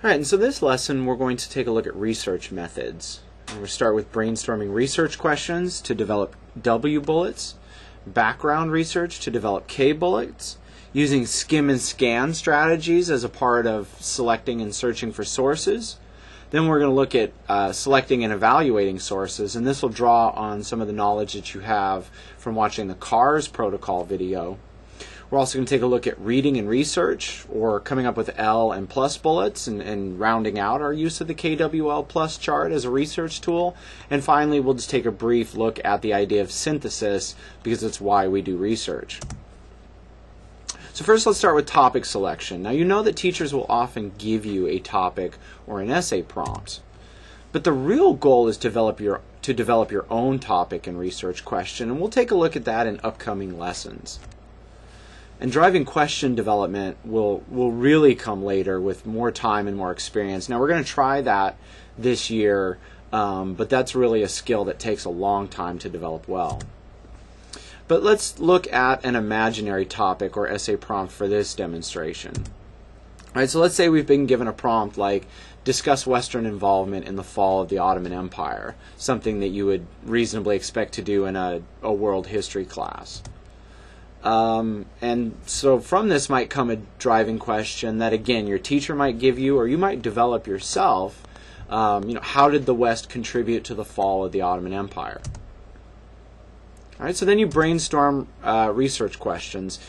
Alright, and so this lesson we're going to take a look at research methods. And we'll start with brainstorming research questions to develop W bullets, background research to develop K bullets, using skim and scan strategies as a part of selecting and searching for sources. Then we're going to look at selecting and evaluating sources, and this will draw on some of the knowledge that you have from watching the CARS protocol video. We're also going to take a look at reading and research, or coming up with L and plus bullets, and rounding out our use of the KWL plus chart as a research tool. And finally, we'll just take a brief look at the idea of synthesis, because it's why we do research. So first, let's start with topic selection. Now, you know that teachers will often give you a topic or an essay prompt, but the real goal is to develop your own topic and research question, and we'll take a look at that in upcoming lessons. And driving question development will really come later with more time and more experience. Now, we're going to try that this year, but that's really a skill that takes a long time to develop well. But let's look at an imaginary topic or essay prompt for this demonstration. All right, so let's say we've been given a prompt like discuss Western involvement in the fall of the Ottoman Empire, something that you would reasonably expect to do in a world history class. And so from this might come a driving question that, again, your teacher might give you, or you might develop yourself. How did the West contribute to the fall of the Ottoman Empire? All right, so then you brainstorm research questions,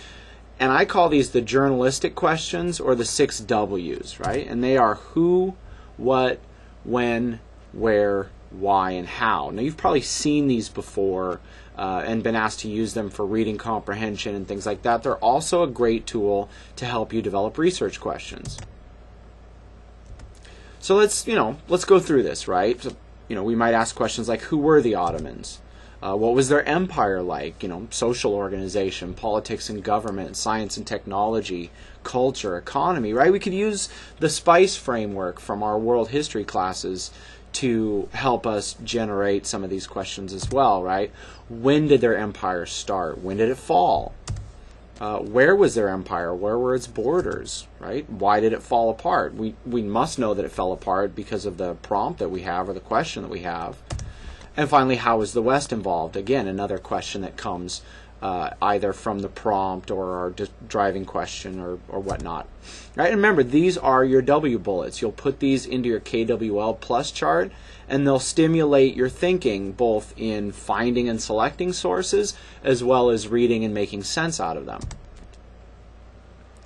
and I call these the journalistic questions, or the 6 W's, right? And they are who, what, when, where, why, and how. Now, you've probably seen these before and been asked to use them for reading comprehension and things like that. They're also a great tool to help you develop research questions. So let's go through this, right? So, we might ask questions like, who were the Ottomans? What was their empire like? Social organization, politics and government, science and technology, culture, economy, right? We could use the SPICE framework from our world history classes to help us generate some of these questions as well, right? When did their empire start? When did it fall? Where was their empire? Where were its borders, right? Why did it fall apart? We must know that it fell apart because of the prompt that we have, or the question that we have. And finally, how was the West involved? Again, another question that comes either from the prompt or our driving question or whatnot. Right? And remember, these are your W bullets. You'll put these into your KWL plus chart, and they'll stimulate your thinking both in finding and selecting sources, as well as reading and making sense out of them.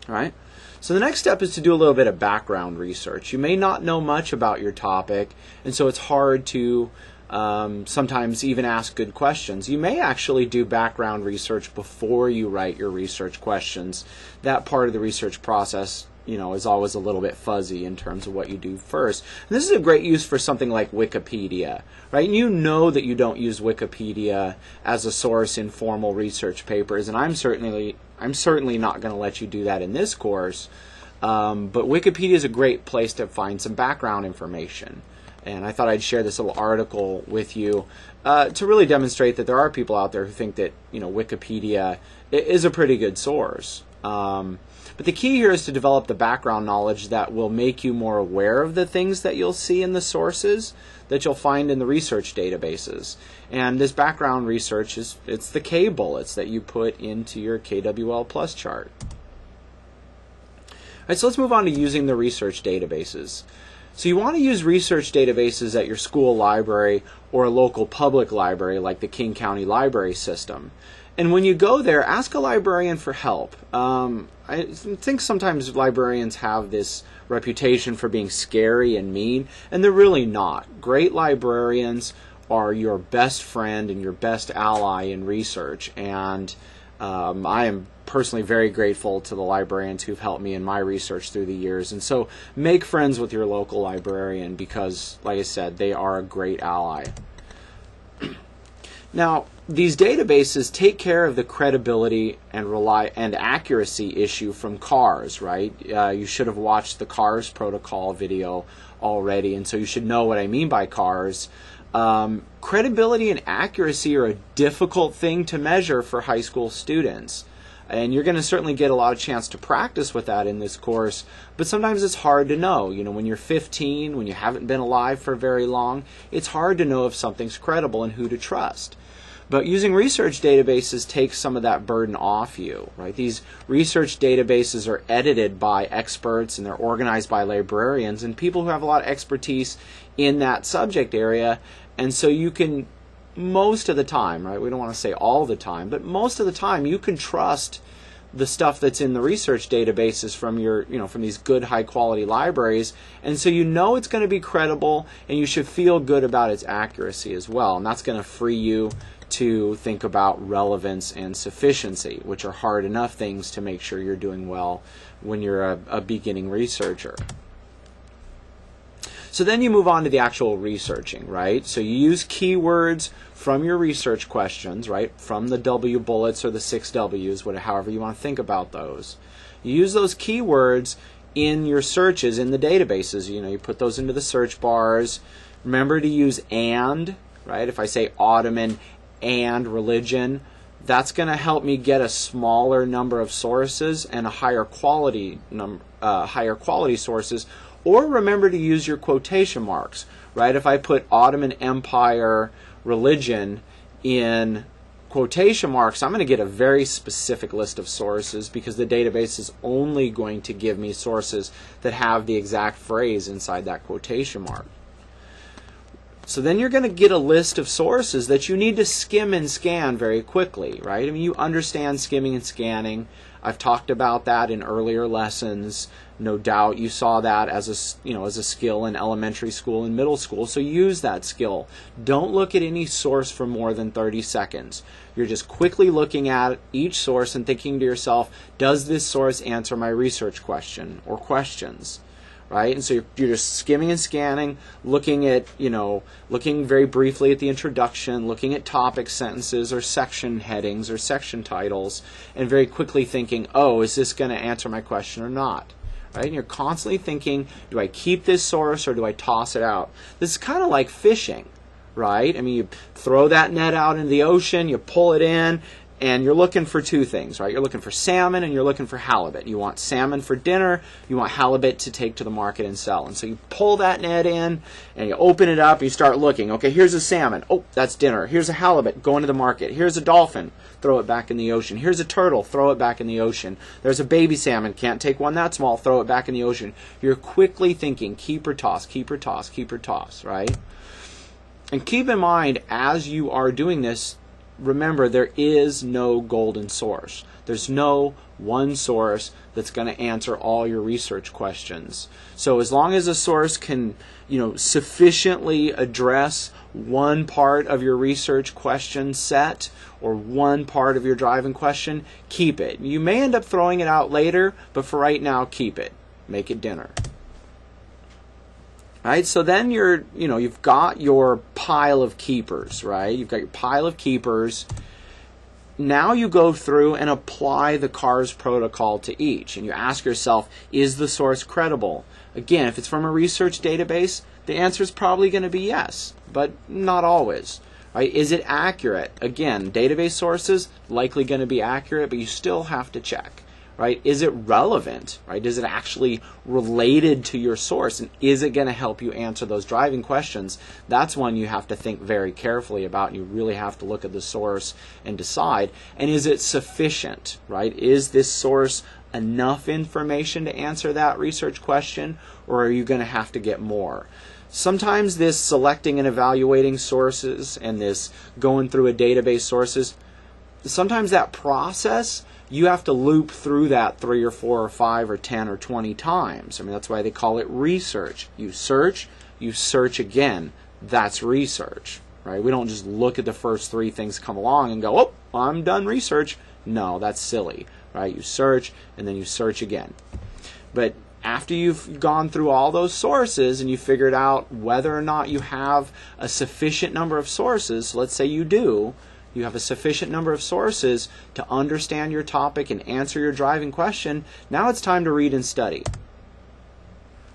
All right? So the next step is to do a little bit of background research. You may not know much about your topic, and so it's hard to sometimes even ask good questions. You may actually do background research before you write your research questions. That part of the research process, is always a little bit fuzzy in terms of what you do first. And this is a great use for something like Wikipedia, right? And you know that you don't use Wikipedia as a source in formal research papers, and I'm certainly not going to let you do that in this course. But Wikipedia is a great place to find some background information. And I thought I'd share this little article with you to really demonstrate that there are people out there who think that Wikipedia is a pretty good source. But the key here is to develop the background knowledge that will make you more aware of the things that you'll see in the sources that you'll find in the research databases. And this background research it's the K bullets that you put into your KWL plus chart. All right, so let's move on to using the research databases. So you want to use research databases at your school library or a local public library like the King County Library System. And when you go there, ask a librarian for help. I think sometimes librarians have this reputation for being scary and mean, and they're really not. Great librarians are your best friend and your best ally in research, and I am personally very grateful to the librarians who've helped me in my research through the years. And so make friends with your local librarian because, like I said, they are a great ally. Now, these databases take care of the credibility and accuracy issue from CARS, right? You should have watched the CARS protocol video already, and so you should know what I mean by CARS. Credibility and accuracy are a difficult thing to measure for high school students. And you're going to certainly get a lot of chance to practice with that in this course, but sometimes it's hard to know. You know, when you're 15, when you haven't been alive for very long, it's hard to know if something's credible and who to trust. But using research databases takes some of that burden off you, right? These research databases are edited by experts and they're organized by librarians and people who have a lot of expertise in that subject area. And so you can, most of the time, right? We don't want to say all the time, but most of the time you can trust the stuff that's in the research databases from your, from these good high quality libraries. And so you know it's going to be credible and you should feel good about its accuracy as well. And that's going to free you to think about relevance and sufficiency, which are hard enough things to make sure you're doing well when you're a beginning researcher. So then you move on to the actual researching, right? So you use keywords from your research questions, right? From the W bullets or the 6 W's, however you want to think about those. You use those keywords in your searches in the databases. You put those into the search bars. Remember to use and, right? If I say Ottoman and religion, that's going to help me get a smaller number of sources and a higher quality sources. Or remember to use your quotation marks, right? If I put Ottoman Empire religion in quotation marks, I'm going to get a very specific list of sources because the database is only going to give me sources that have the exact phrase inside that quotation mark. So then you're going to get a list of sources that you need to skim and scan very quickly, right? I mean, you understand skimming and scanning. I've talked about that in earlier lessons. No doubt you saw that as a skill in elementary school and middle school. So use that skill. Don't look at any source for more than 30 seconds. You're just quickly looking at each source and thinking to yourself, does this source answer my research question or questions? Right? And so you're just skimming and scanning, looking at, looking very briefly at the introduction, looking at topic sentences or section headings or section titles, and very quickly thinking, oh, is this going to answer my question or not? Right? And you're constantly thinking, do I keep this source or do I toss it out? This is kind of like fishing, right? I mean, you throw that net out into the ocean, you pull it in, and you're looking for two things, right? You're looking for salmon and you're looking for halibut. You want salmon for dinner, you want halibut to take to the market and sell. And so you pull that net in and you open it up and you start looking. Okay, here's a salmon. Oh, that's dinner. Here's a halibut going to the market. Here's a dolphin. Throw it back in the ocean. Here's a turtle. Throw it back in the ocean. There's a baby salmon. Can't take one that small. Throw it back in the ocean. You're quickly thinking keep or toss, keep or toss, keep or toss, right? And keep in mind as you are doing this, remember, there is no golden source. There's no one source that's going to answer all your research questions. So as long as a source can, sufficiently address one part of your research question set or one part of your driving question, keep it. You may end up throwing it out later, but for right now, keep it. Make it dinner. Right, so then you've got your pile of keepers, right? You've got your pile of keepers. Now you go through and apply the CARS protocol to each, and you ask yourself, is the source credible? Again, if it's from a research database, the answer is probably going to be yes, but not always. Right? Is it accurate? Again, database sources likely going to be accurate, but you still have to check. Right? Is it relevant? Right? Is it actually related to your source? And is it going to help you answer those driving questions? That's one you have to think very carefully about. And you really have to look at the source and decide. And is it sufficient? Right? Is this source enough information to answer that research question? Or are you going to have to get more? Sometimes this selecting and evaluating sources and this going through a database sources, sometimes that process, you have to loop through that 3 or 4 or 5 or 10 or 20 times. I mean, that's why they call it research. You search again. That's research, right? We don't just look at the first 3 things come along and go, oh, I'm done research. No, that's silly, right? You search and then you search again. But after you've gone through all those sources and you figured out whether or not you have a sufficient number of sources, let's say you do, you have a sufficient number of sources to understand your topic and answer your driving question, now it's time to read and study.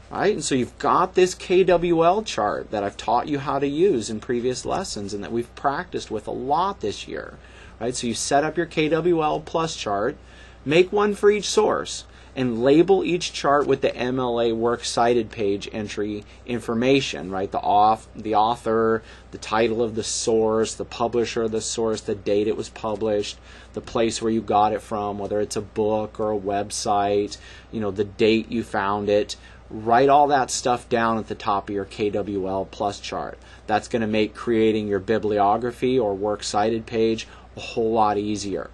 Right? And so you've got this KWL chart that I've taught you how to use in previous lessons and that we've practiced with a lot this year. right? So you set up your KWL plus chart, make one for each source, and label each chart with the MLA Works Cited page entry information, right? The author, the title of the source, the publisher of the source, the date it was published, the place where you got it from, whether it's a book or a website, the date you found it. Write all that stuff down at the top of your KWL plus chart. That's going to make creating your bibliography or Works Cited page a whole lot easier.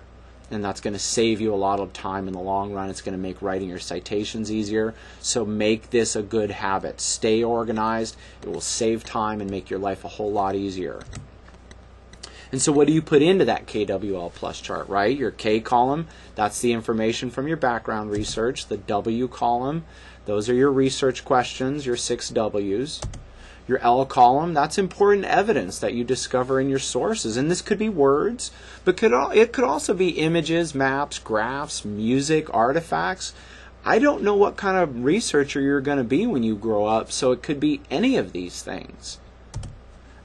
And that's going to save you a lot of time in the long run. It's going to make writing your citations easier. So make this a good habit. Stay organized. It will save time and make your life a whole lot easier. And so what do you put into that KWL plus chart, right? Your K column, that's the information from your background research. The W column, those are your research questions, your 6 Ws. Your L column, that's important evidence that you discover in your sources. And this could be words, but it could also be images, maps, graphs, music, artifacts. I don't know what kind of researcher you're going to be when you grow up, so it could be any of these things.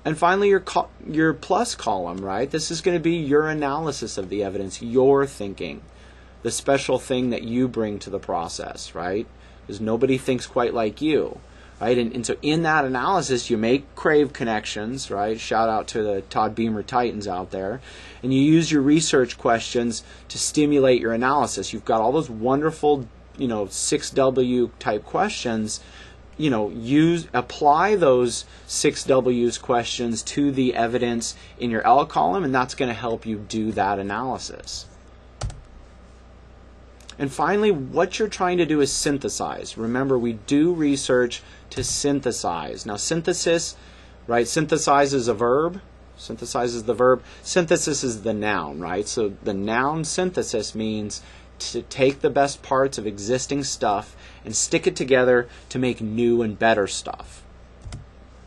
And finally, your plus column, right? This is going to be your analysis of the evidence, your thinking, the special thing that you bring to the process, right? Because nobody thinks quite like you. Right? And so in that analysis, you make crave connections, right? Shout out to the Todd Beamer Titans out there. And you use your research questions to stimulate your analysis. You've got all those wonderful, 6W type questions. Apply those 6W's questions to the evidence in your L column, and that's going to help you do that analysis. And finally, what you're trying to do is synthesize. Remember, we do research to synthesize. Now, synthesis, right? Synthesize is a verb. Synthesize is the verb. Synthesis is the noun, right? So the noun synthesis means to take the best parts of existing stuff and stick it together to make new and better stuff,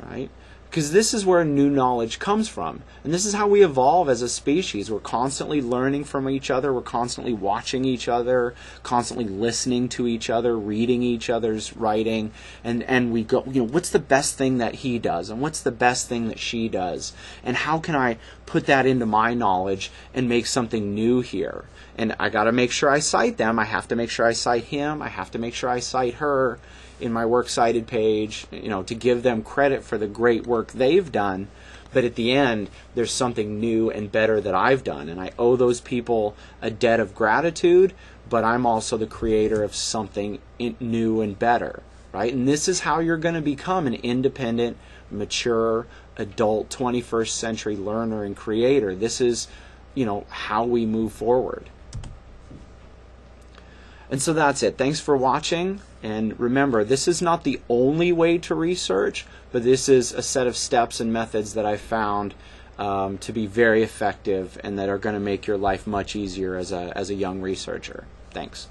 right? Because this is where new knowledge comes from. And this is how we evolve as a species. We're constantly learning from each other. We're constantly watching each other, constantly listening to each other, reading each other's writing. And we go, what's the best thing that he does? And what's the best thing that she does? And how can I put that into my knowledge and make something new here? And I got to make sure I cite them. I have to make sure I cite him. I have to make sure I cite her in my Works Cited page, to give them credit for the great work they've done. But at the end, there's something new and better that I've done. And I owe those people a debt of gratitude, but I'm also the creator of something new and better, right? And this is how you're going to become an independent, mature, adult, 21st century learner and creator. This is, how we move forward. And so that's it. Thanks for watching. And remember, this is not the only way to research, but this is a set of steps and methods that I've found to be very effective and that are going to make your life much easier as a young researcher. Thanks.